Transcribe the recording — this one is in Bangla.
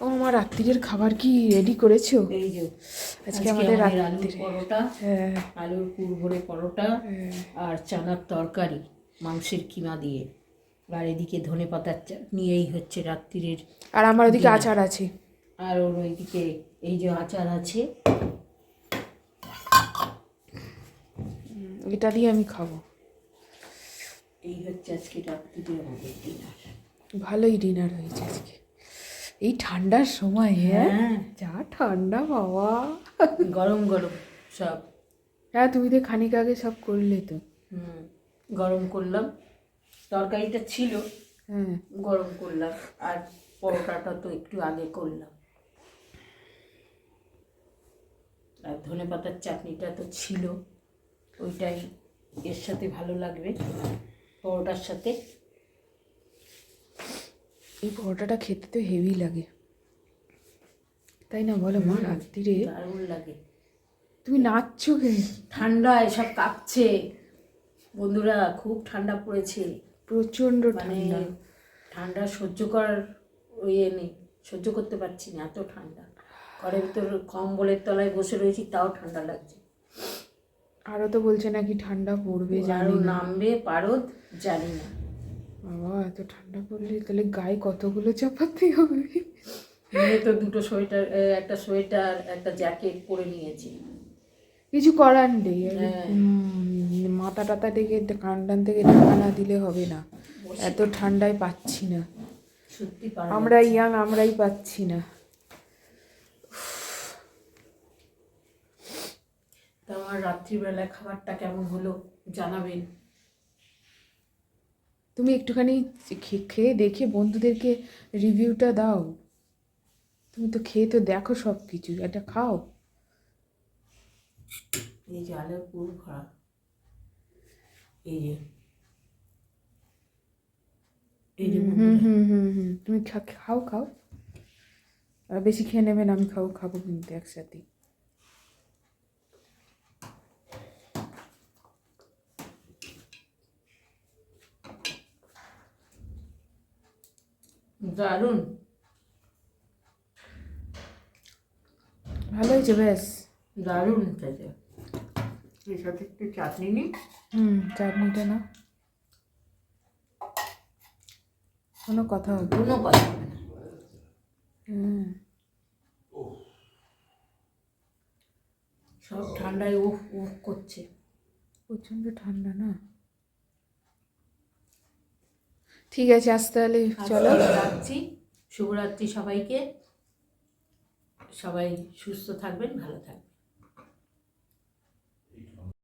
ও আমার রাত্রিরের খাবার কি রেডি করেছো? এই যে আজকে আমাদের আলুর রাত্রিরে পরোটা, হ্যাঁ আলুর কুড়ভরে পরোটা হ্যাঁ। আর চানার তরকারি মাংসের কিমা দিয়ে, আর এদিকে ধনেপাতার চাটনি। এই হচ্ছে রাত্রিরের। আর আমার ওদিকে dinner। আচার আছে। আর ওর ওইদিকে এই যে আচার আছে, এটা দিয়ে আমি খাবো। এই হচ্ছে আজকে রাত্রিরে আমাদের ডিনার। ভালোই ডিনার হয়েছে আজকে এই ঠান্ডার সময়। হ্যাঁ হ্যাঁ, যা ঠান্ডা বাবা। গরম গরম সব। হ্যাঁ তুমি তো খানিক আগে সব করলে তো। গরম করলাম, তরকারিটা ছিল, হ্যাঁ গরম করলাম, আর পরোটাটা তো একটু আগে করলাম, আর ধনেপাতার চাটনিটা তো ছিল, ওইটাই এর সাথে ভালো লাগবে, পরোটার সাথে। এই পরোটাটা খেতে তো হেভি লাগে, তাই না বলো মা? রাত্রিরে দারুণ লাগে। তুমি নাচছো কে? ঠান্ডায় সব কাঁপছে বন্ধুরা, খুব ঠান্ডা পড়েছে, প্রচন্ড মানে ঠান্ডা। ঠান্ডা সহ্য করার ইয়ে নেই, সহ্য করতে পারছি না, এত ঠান্ডা। ঘরের ভিতর কম্বলের তলায় বসে রয়েছি, তাও ঠান্ডা লাগছে। আরো তো বলছে নাকি ঠান্ডা পড়বে, আরো জানি না নামবে পারদ, জানি না। বাবা। এত ঠান্ডা পড়লে তাহলে গায়ে কতগুলো চাপাতে হবে। মেয়ে তো দুটো সোয়েটার, একটা সোয়েটার একটা জ্যাকেট পরে নিয়েছি। কিছু করার নেই। হ্যাঁ। মাথা টাথা থেকে কান টান থেকে ঢাকা না দিলে হবে না, এত ঠান্ডায় পাচ্ছি না। সত্যি পারা আমরা যাচ্ছে না। ইয়াং, আমরাই পাচ্ছি না। তা আমার রাত্রিবেলায় খাবারটা কেমন হলো জানাবেন। তুমি একটুখানি খেয়ে দেখে বন্ধুদেরকে রিভিউটা দাও। তুমি তো খেয়ে তো দেখো সব কিছু, এটা খাও। এই যে আলুর পুর ভরা, এই যে তুমি খাও খাও। আর বেশি খেয়ে নেবে না, আমি খাবো কিন্তু একসাথে। দারুণ, ভালো হয়েছে ব্যাস। দারুণ খেতে। এর সাথে একটু চাটনি নিই। চাটনিটা না, কোনো কথা হবে কোনো কথা হবে না। সব ঠান্ডায় উফ উফ করছে। প্রচণ্ড ঠান্ডা না। ঠিক আছে আজ তাহলে চলো, রাখছি। শুভরাত্রি সবাইকে, সবাই সুস্থ থাকবেন, ভালো থাকবেন।